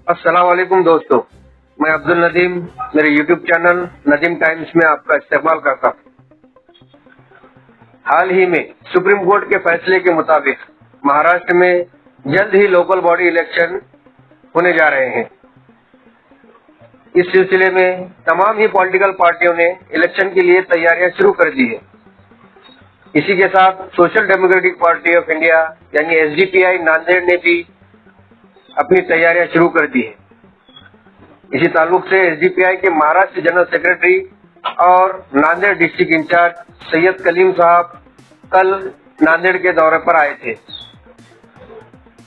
अस्सलाम वालेकुम दोस्तों, मैं अब्दुल नदीम मेरे यूट्यूब चैनल नदीम टाइम्स में आपका इस्तेमाल करता हूँ। हाल ही में सुप्रीम कोर्ट के फैसले के मुताबिक महाराष्ट्र में जल्द ही लोकल बॉडी इलेक्शन होने जा रहे हैं। इस सिलसिले में तमाम ही पॉलिटिकल पार्टियों ने इलेक्शन के लिए तैयारियां शुरू कर दी है। इसी के साथ social democratic party of India यानी एसडीपीआई नांदेड़ ने भी अपनी तैयारियां शुरू कर दी है। इसी ताल्लुक से एसडीपीआई के महाराष्ट्र जनरल सेक्रेटरी और नांदेड़ डिस्ट्रिक्ट इंचार्ज सैयद कलीम साहब कल नांदेड़ के दौरे पर आए थे।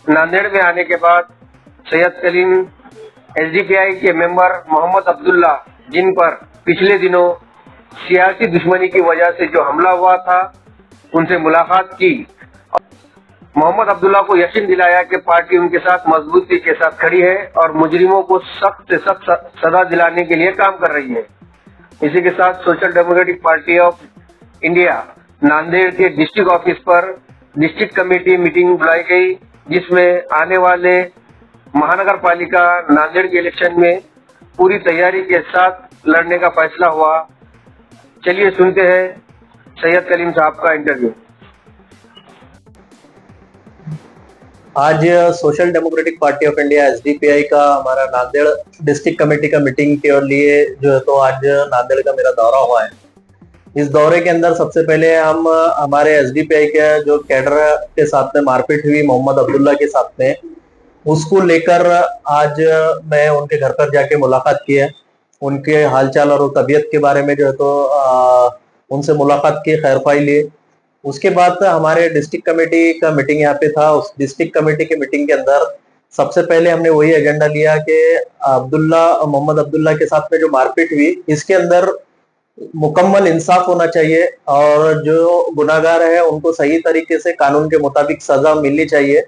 नांदेड़ में आने के बाद सैयद कलीम एसडीपीआई के मेंबर मोहम्मद अब्दुल्ला, जिन पर पिछले दिनों सियासी दुश्मनी की वजह से जो हमला हुआ था, उनसे मुलाकात की। मोहम्मद अब्दुल्ला को यकीन दिलाया कि पार्टी उनके साथ मजबूती के साथ खड़ी है और मुजरिमों को सख्त से सख्त सजा दिलाने के लिए काम कर रही है। इसी के साथ social democratic party of India Nanded के डिस्ट्रिक्ट ऑफिस पर डिस्ट्रिक्ट कमेटी मीटिंग बुलाई गई, जिसमें आने वाले महानगर पालिका नांदेड़ के इलेक्शन में पूरी तैयारी के साथ लड़ने का फैसला हुआ। चलिए सुनते हैं सैयद कलीम साहब का इंटरव्यू। आज social democratic party of India SDPI का हमारा नांदेड़ डिस्ट्रिक्ट कमेटी का मीटिंग के लिए जो है तो आज नांदेड़ का मेरा दौरा हुआ है। इस दौरे के अंदर सबसे पहले हम हमारे एसडीपीआई के जो कैडर के साथ में मारपीट हुई मोहम्मद अब्दुल्ला के साथ में, उसको लेकर आज मैं उनके घर पर जाके मुलाकात की है। उनके हालचाल और तबीयत के बारे में जो है तो उनसे मुलाकात की, खैरख्वाही ली। उसके बाद हमारे डिस्ट्रिक्ट कमेटी का मीटिंग यहाँ पे था। उस डिस्ट्रिक्ट कमेटी के मीटिंग के अंदर सबसे पहले हमने वही एजेंडा लिया कि मोहम्मद अब्दुल्ला के साथ में जो मारपीट हुई, इसके अंदर मुकम्मल इंसाफ होना चाहिए और जो गुनाहगार है उनको सही तरीके से कानून के मुताबिक सजा मिलनी चाहिए।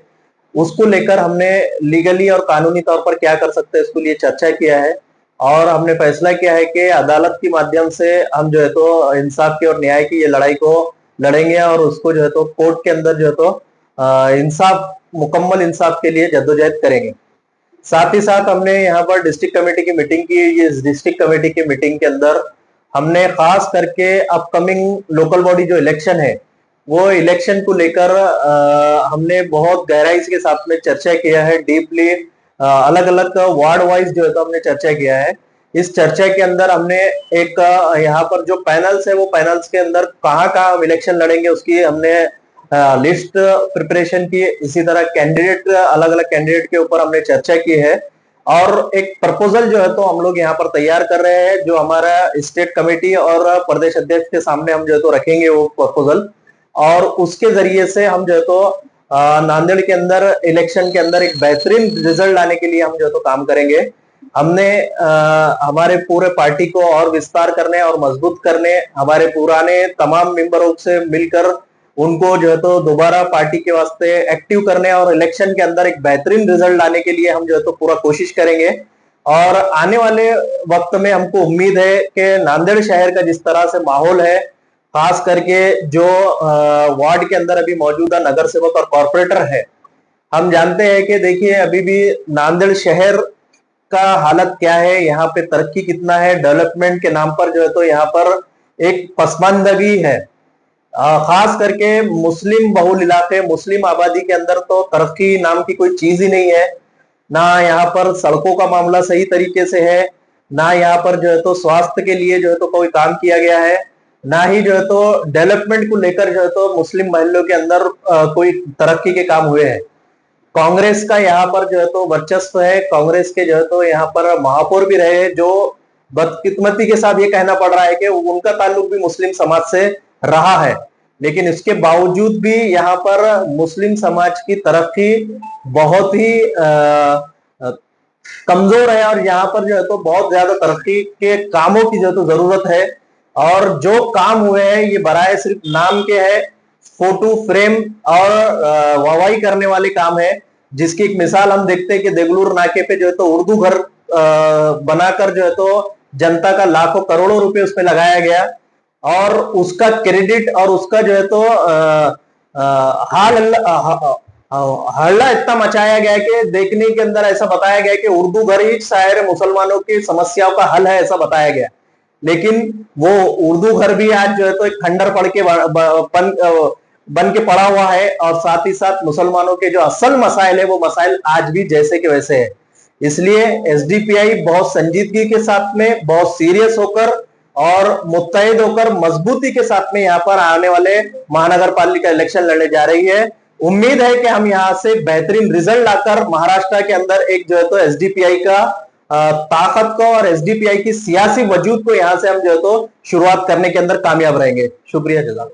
उसको लेकर हमने लीगली और कानूनी तौर पर क्या कर सकते हैं, इसको लिए चर्चा किया है और हमने फैसला किया है कि अदालत के माध्यम से हम जो है तो इंसाफ की और न्याय की ये लड़ाई को लड़ेंगे और उसको जो है तो कोर्ट के अंदर जो है तो इंसाफ, मुकम्मल इंसाफ के लिए जद्दोजहद करेंगे। साथ ही साथ हमने यहाँ पर डिस्ट्रिक्ट कमेटी की मीटिंग की। ये डिस्ट्रिक्ट कमेटी की मीटिंग के अंदर हमने खास करके अपकमिंग लोकल बॉडी जो इलेक्शन है, वो इलेक्शन को लेकर हमने बहुत गहराई के साथ में चर्चा किया है, डीपली अलग अलग वार्ड वाइज जो है तो हमने चर्चा किया है। इस चर्चा के अंदर हमने एक यहाँ पर जो पैनल्स है, वो पैनल्स के अंदर कहाँ कहाँ हम इलेक्शन लड़ेंगे उसकी हमने लिस्ट प्रिपरेशन की। इसी तरह कैंडिडेट, अलग अलग कैंडिडेट के ऊपर हमने चर्चा की है और एक प्रपोजल जो है तो हम लोग यहाँ पर तैयार कर रहे हैं, जो हमारा स्टेट कमेटी और प्रदेश अध्यक्ष के सामने हम जो है तो रखेंगे वो प्रपोजल, और उसके जरिए से हम जो है तो नांदेड़ के अंदर इलेक्शन के अंदर एक बेहतरीन रिजल्ट लाने के लिए हम जो है तो काम करेंगे। हमने हमारे पूरे पार्टी को और विस्तार करने और मजबूत करने, हमारे पुराने तमाम मेंबरों से मिलकर उनको जो है तो दोबारा पार्टी के वास्ते एक्टिव करने और इलेक्शन के अंदर एक बेहतरीन रिजल्ट लाने के लिए हम जो है तो पूरा कोशिश करेंगे। और आने वाले वक्त में हमको उम्मीद है कि नांदेड़ शहर का जिस तरह से माहौल है, खास करके जो वार्ड के अंदर अभी मौजूदा नगर सेवक और कॉर्पोरेटर है, हम जानते हैं कि देखिए अभी भी नांदेड़ शहर का हालत क्या है, यहाँ पे तरक्की कितना है, डेवलपमेंट के नाम पर जो है तो यहाँ पर एक पसमानदगी है। खास करके मुस्लिम बहुल इलाके, मुस्लिम आबादी के अंदर तो तरक्की नाम की कोई चीज ही नहीं है। ना यहाँ पर सड़कों का मामला सही तरीके से है, ना यहाँ पर जो है तो स्वास्थ्य के लिए जो है तो कोई काम किया गया है, ना ही जो है तो डेवलपमेंट को लेकर जो है तो मुस्लिम महल्लों के अंदर कोई तरक्की के काम हुए हैं। कांग्रेस का यहाँ पर जो है तो वर्चस्व है। कांग्रेस के जो है तो यहाँ पर महापौर भी रहे, जो बदकिस्मती के साथ ये कहना पड़ रहा है कि उनका ताल्लुक भी मुस्लिम समाज से रहा है, लेकिन इसके बावजूद भी यहाँ पर मुस्लिम समाज की तरक्की बहुत ही कमजोर है और यहाँ पर जो है तो बहुत ज्यादा तरक्की के कामों की जो है तो जरूरत है। और जो काम हुए हैं ये बराए सिर्फ नाम के हैं, फोटो फ्रेम और वाहवाही करने वाले काम है, जिसकी एक मिसाल हम देखते हैं कि देगलूर नाके पे जो है तो उर्दू घर बनाकर जो है तो जनता का लाखों करोड़ों रुपए उसमें लगाया गया और उसका क्रेडिट और उसका जो है तो हाल हल्ला इतना मचाया गया कि देखने के अंदर ऐसा बताया गया कि उर्दू घर ही शायद मुसलमानों की समस्याओं का हल है, ऐसा बताया गया। लेकिन वो उर्दू घर भी आज जो है तो एक खंडर पड़ के बन के पड़ा हुआ है, और साथ ही साथ मुसलमानों के जो असल मसाइल है वो मसाइल आज भी जैसे के वैसे है। इसलिए एसडीपीआई बहुत संजीदगी के साथ में, बहुत सीरियस होकर और मुत्तहिद होकर मजबूती के साथ में यहाँ पर आने वाले महानगर पालिका इलेक्शन लड़ने जा रही है। उम्मीद है कि हम यहाँ से बेहतरीन रिजल्ट लाकर महाराष्ट्र के अंदर एक जो है तो एसडीपीआई का ताकत को और एसडीपीआई की सियासी वजूद को यहाँ से हम जो है तो शुरुआत करने के अंदर कामयाब रहेंगे। शुक्रिया जज़ाक।